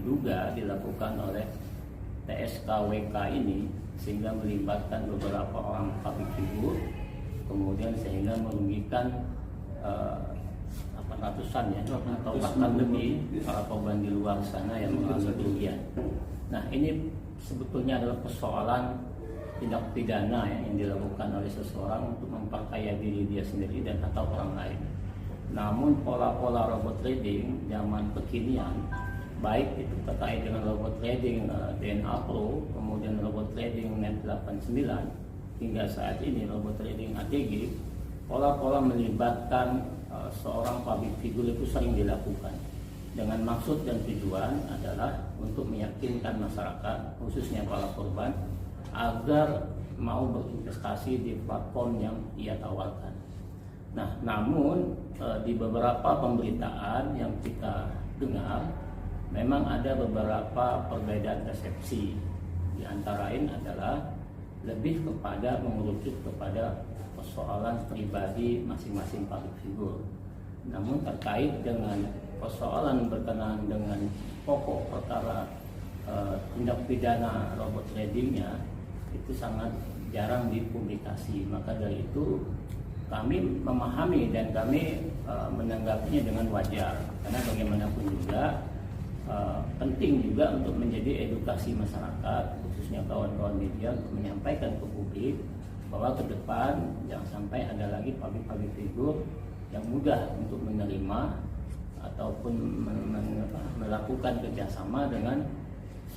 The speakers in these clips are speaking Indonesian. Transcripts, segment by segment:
diduga dilakukan oleh TSKWK ini, sehingga melibatkan beberapa orang public figure, kemudian sehingga merugikan ratusan ya atau bahkan lebih para korban di luar sana yang mengalami kerugian. Nah, ini sebetulnya adalah persoalan tindak pidana ya, yang dilakukan oleh seseorang untuk memperkaya diri dia sendiri dan atau orang lain. Namun pola-pola robot trading zaman kekinian, baik itu terkait dengan robot trading DNA Pro, kemudian robot trading Net89, hingga saat ini robot trading ATG, pola-pola melibatkan seorang public figure itu sering dilakukan dengan maksud dan tujuan adalah untuk meyakinkan masyarakat, khususnya para korban, agar mau berinvestasi di platform yang ia tawarkan. Nah, namun di beberapa pemberitaan yang kita dengar, memang ada beberapa perbedaan persepsi. Di antara lain adalah lebih kepada mengerucut kepada persoalan pribadi masing-masing public figure. Namun terkait dengan persoalan berkenaan dengan pokok perkara tindak pidana robot tradingnya, itu sangat jarang dipublikasi. Maka dari itu kami memahami dan kami menanggapinya dengan wajar, karena bagaimanapun juga penting juga untuk menjadi edukasi masyarakat, khususnya kawan-kawan media, untuk menyampaikan ke publik bahwa ke depan jangan sampai ada lagi public figure yang mudah untuk menerima ataupun melakukan kerjasama dengan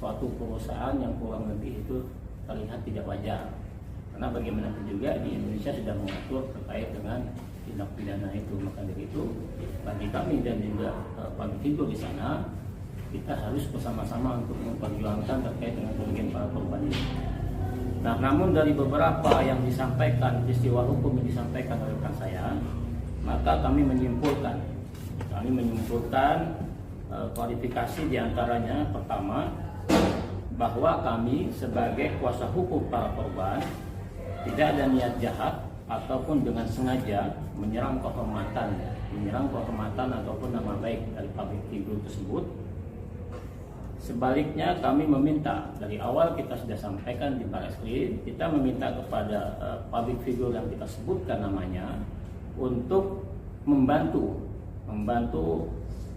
suatu perusahaan yang kurang lebih itu terlihat tidak wajar. Karena bagaimanapun juga di Indonesia sudah mengatur terkait dengan tindak pidana itu. Maka dari itu bagi kami dan juga public figure di sana, kita harus bersama-sama untuk memperjuangkan terkait dengan kerugian para korban ini. Nah, namun dari beberapa yang disampaikan, peristiwa hukum yang disampaikan oleh rekan saya, maka kami menyimpulkan kualifikasi diantaranya, pertama, bahwa kami sebagai kuasa hukum para korban tidak ada niat jahat ataupun dengan sengaja menyerang kehormatan ataupun nama baik dari public figure tersebut. Sebaliknya kami meminta, dari awal kita sudah sampaikan di Barreskrim, kita meminta kepada public figure yang kita sebutkan namanya untuk membantu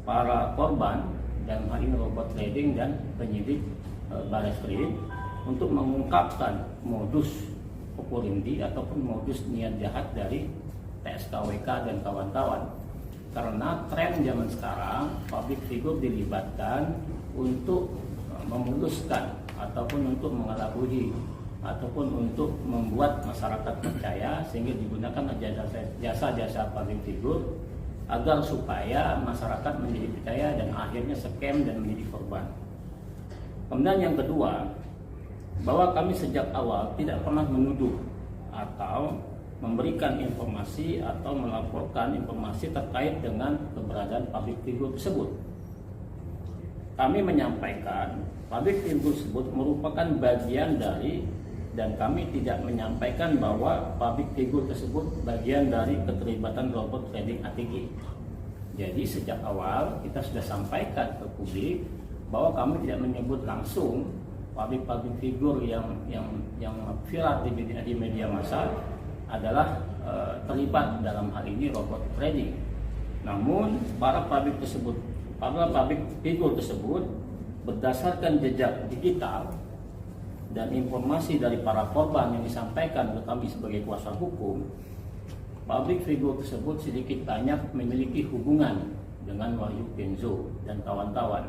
para korban dalam hal ini robot trading dan penyidik Barreskrim untuk mengungkapkan modus operandi ataupun modus niat jahat dari TSKWK dan kawan-kawan. Karena tren zaman sekarang public figure dilibatkan untuk memuluskan ataupun untuk mengelabui ataupun untuk membuat masyarakat percaya, sehingga digunakan jasa-jasa public figure agar supaya masyarakat menjadi percaya dan akhirnya scam dan menjadi korban. Kemudian yang kedua, bahwa kami sejak awal tidak pernah menuduh atau memberikan informasi atau melaporkan informasi terkait dengan keberadaan public figure tersebut. Kami menyampaikan public figure tersebut merupakan bagian dari, dan kami tidak menyampaikan bahwa public figure tersebut bagian dari keterlibatan robot trading ATG. Jadi sejak awal kita sudah sampaikan ke publik bahwa kami tidak menyebut langsung public figure yang viral di media massa adalah terlibat dalam hal ini robot trading. Namun para public figure tersebut berdasarkan jejak digital dan informasi dari para korban yang disampaikan ke kami sebagai kuasa hukum, public figure tersebut sedikit banyak memiliki hubungan dengan Wahyu Kenzo dan kawan-kawan.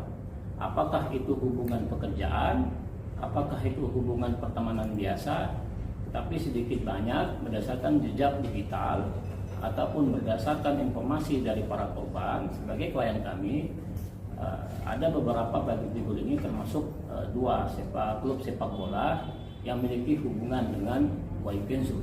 Apakah itu hubungan pekerjaan, apakah itu hubungan pertemanan biasa, tapi sedikit banyak berdasarkan jejak digital ataupun berdasarkan informasi dari para korban sebagai klien kami. Ada beberapa public figure ini termasuk dua klub sepak bola yang memiliki hubungan dengan Wahyu Kenzo.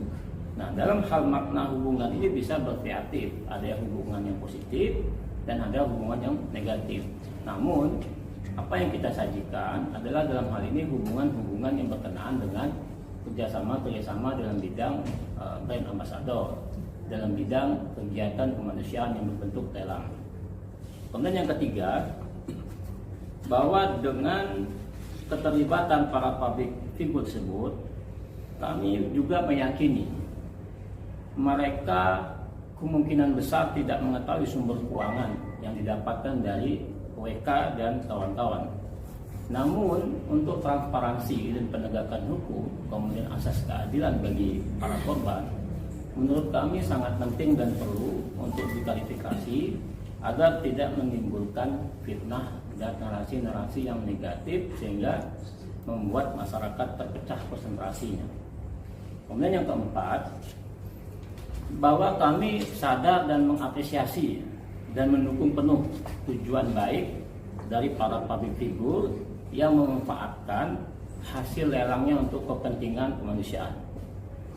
Nah, dalam hal makna hubungan ini bisa bervariatif, ada yang hubungan yang positif dan ada hubungan yang negatif. Namun apa yang kita sajikan adalah dalam hal ini hubungan yang berkenaan dengan kerjasama dalam bidang brand ambassador, dalam bidang kegiatan kemanusiaan yang berbentuk lelang. Kemudian yang ketiga, bahwa dengan keterlibatan para public figure tersebut, kami juga meyakini mereka kemungkinan besar tidak mengetahui sumber keuangan yang didapatkan dari WK dan kawan-kawan. Namun untuk transparansi dan penegakan hukum, kemudian asas keadilan bagi para korban, menurut kami sangat penting dan perlu untuk diklarifikasi agar tidak menimbulkan fitnah dan narasi-narasi yang negatif sehingga membuat masyarakat terpecah konsentrasinya. Kemudian yang keempat, bahwa kami sadar dan mengapresiasi dan mendukung penuh tujuan baik dari para public figure yang memanfaatkan hasil lelangnya untuk kepentingan kemanusiaan.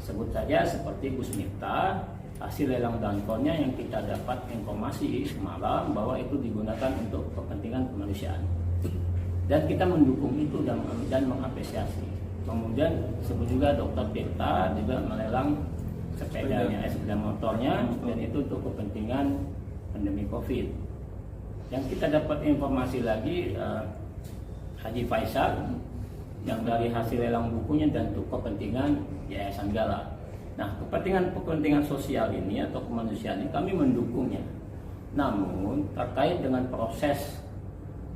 Sebut saja seperti Gus Miftah, hasil lelang dankonnya yang kita dapat informasi semalam bahwa itu digunakan untuk kepentingan kemanusiaan. Dan kita mendukung itu dan mengapresiasi. Kemudian sebut juga Dr. Tirta juga melelang sepedanya, sepeda motornya, dan itu untuk kepentingan pandemi COVID. Yang kita dapat informasi lagi Haji Faisal yang dari hasil lelang bukunya dan untuk kepentingan Yayasan Gala. Nah, kepentingan sosial ini atau kemanusiaan ini kami mendukungnya. Namun terkait dengan proses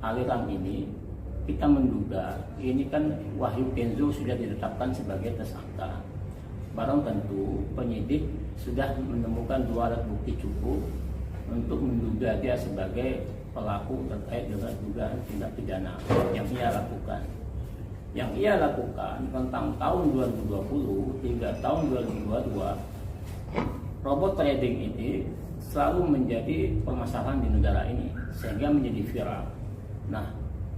aliran ini, kita menduga ini kan Wahyu Kenzo sudah ditetapkan sebagai tersangka. Barang tentu penyidik sudah menemukan 2 alat bukti cukup untuk menduga dia sebagai pelaku terkait dengan dugaan tindak pidana yang ia lakukan. Yang ia lakukan tentang tahun 2020 hingga tahun 2022, robot trading ini selalu menjadi permasalahan di negara ini sehingga menjadi viral. Nah,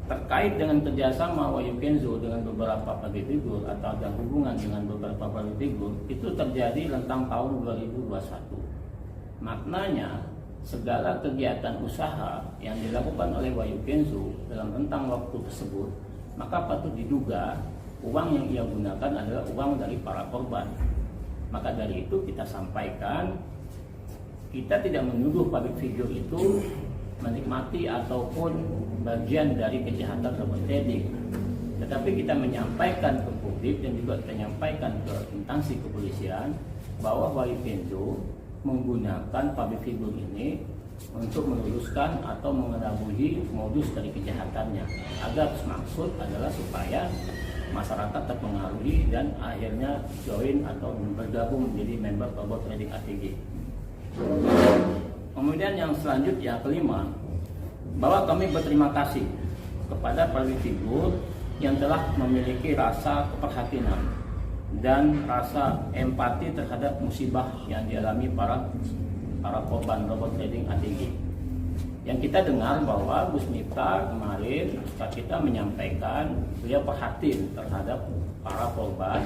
terkait dengan kerjasama Wahyu Kenzo dengan beberapa public figure atau ada hubungan dengan beberapa public figure itu terjadi tentang tahun 2021. Maknanya segala kegiatan usaha yang dilakukan oleh Wahyu Kenzo dalam rentang waktu tersebut, maka patut diduga uang yang ia gunakan adalah uang dari para korban. Maka dari itu kita sampaikan, kita tidak menuduh public figure itu menikmati ataupun bagian dari kejahatan robot trading, tetapi kita menyampaikan ke publik dan juga kita menyampaikan ke instansi kepolisian bahwa Wahyu Kenzo menggunakan public figure ini untuk meluruskan atau mengelabui modus dari kejahatannya, agar maksud adalah supaya masyarakat terpengaruhi dan akhirnya join atau bergabung menjadi member robot trading ATG. Kemudian yang selanjutnya kelima, bahwa kami berterima kasih kepada public figure yang telah memiliki rasa keprihatinan dan rasa empati terhadap musibah yang dialami para korban robot trading ATG. Yang kita dengar bahwa Gus Miftah kemarin kita menyampaikan beliau perhatian terhadap para korban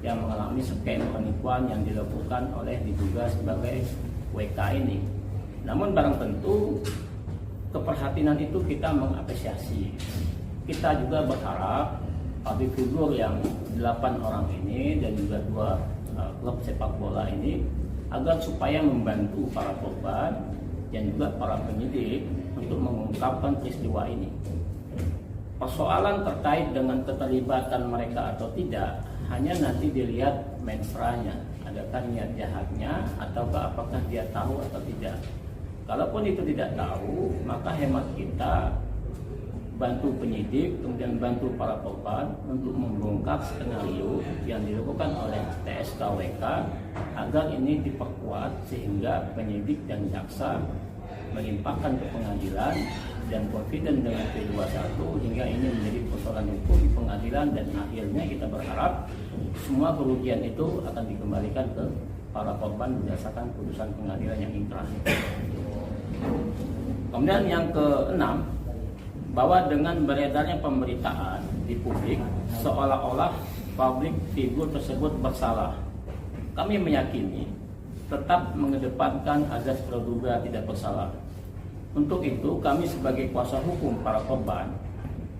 yang mengalami skema penipuan yang dilakukan oleh diduga sebagai WK ini. Namun barang tentu keperhatian itu kita mengapresiasi. Kita juga berharap public figure yang 8 orang ini dan juga 2 klub sepak bola ini agar supaya membantu para korban dan juga para penyidik untuk mengungkapkan peristiwa ini. Persoalan terkait dengan keterlibatan mereka atau tidak hanya nanti dilihat mensranya, adakah niat jahatnya ataukah apakah dia tahu atau tidak. Kalaupun itu tidak tahu, maka hemat kita bantu penyidik, kemudian bantu para korban untuk membongkar skenario yang dilakukan oleh TSKWK agar ini diperkuat sehingga penyidik dan jaksa melimpahkan ke pengadilan dan confident dengan P21 hingga ini menjadi persoalan hukum di pengadilan, dan akhirnya kita berharap semua kerugian itu akan dikembalikan ke para korban berdasarkan putusan pengadilan yang inkrah. Kemudian yang keenam, bahwa dengan beredarnya pemberitaan di publik seolah-olah public figure tersebut bersalah, kami meyakini tetap mengedepankan azas praduga tidak bersalah. Untuk itu kami sebagai kuasa hukum para korban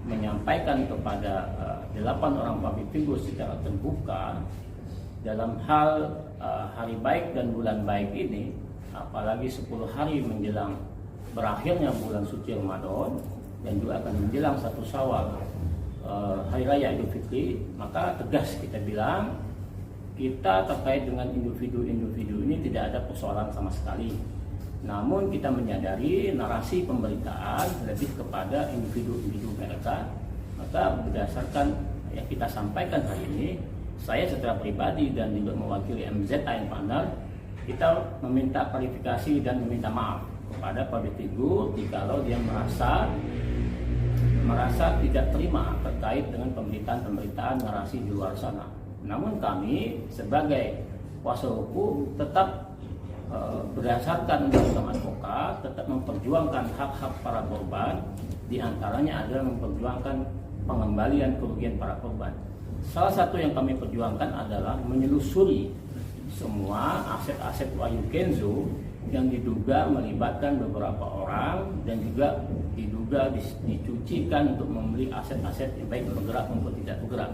menyampaikan kepada 8 orang public figure secara terbuka dalam hal hari baik dan bulan baik ini, apalagi 10 hari menjelang berakhirnya bulan suci Ramadan, dan juga akan menjelang 1 Syawal, Hari Raya Idul Fitri, maka tegas kita bilang kita terkait dengan individu-individu ini tidak ada persoalan sama sekali. Namun kita menyadari narasi pemberitaan lebih kepada individu-individu mereka. Maka berdasarkan yang kita sampaikan hari ini, saya secara pribadi dan juga mewakili MZA Panel, kita meminta klarifikasi dan meminta maaf kepada public figure jikalau dia merasa tidak terima terkait dengan pemberitaan narasi di luar sana. Namun kami sebagai kuasa hukum tetap berdasarkan undang-undang advokat tetap memperjuangkan hak-hak para korban, diantaranya adalah memperjuangkan pengembalian kerugian para korban. Salah satu yang kami perjuangkan adalah menyelusuri semua aset-aset Wahyu Kenzo yang diduga melibatkan beberapa orang dan juga diduga dicucikan untuk membeli aset-aset yang baik bergerak maupun tidak bergerak.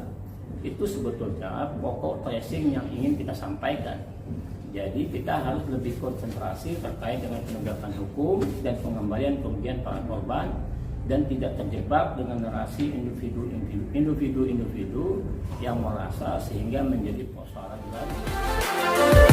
Itu sebetulnya pokok tracing yang ingin kita sampaikan. Jadi kita harus lebih konsentrasi terkait dengan penegakan hukum dan pengembalian kerugian para korban dan tidak terjebak dengan narasi individu yang merasa sehingga menjadi persoalan baru.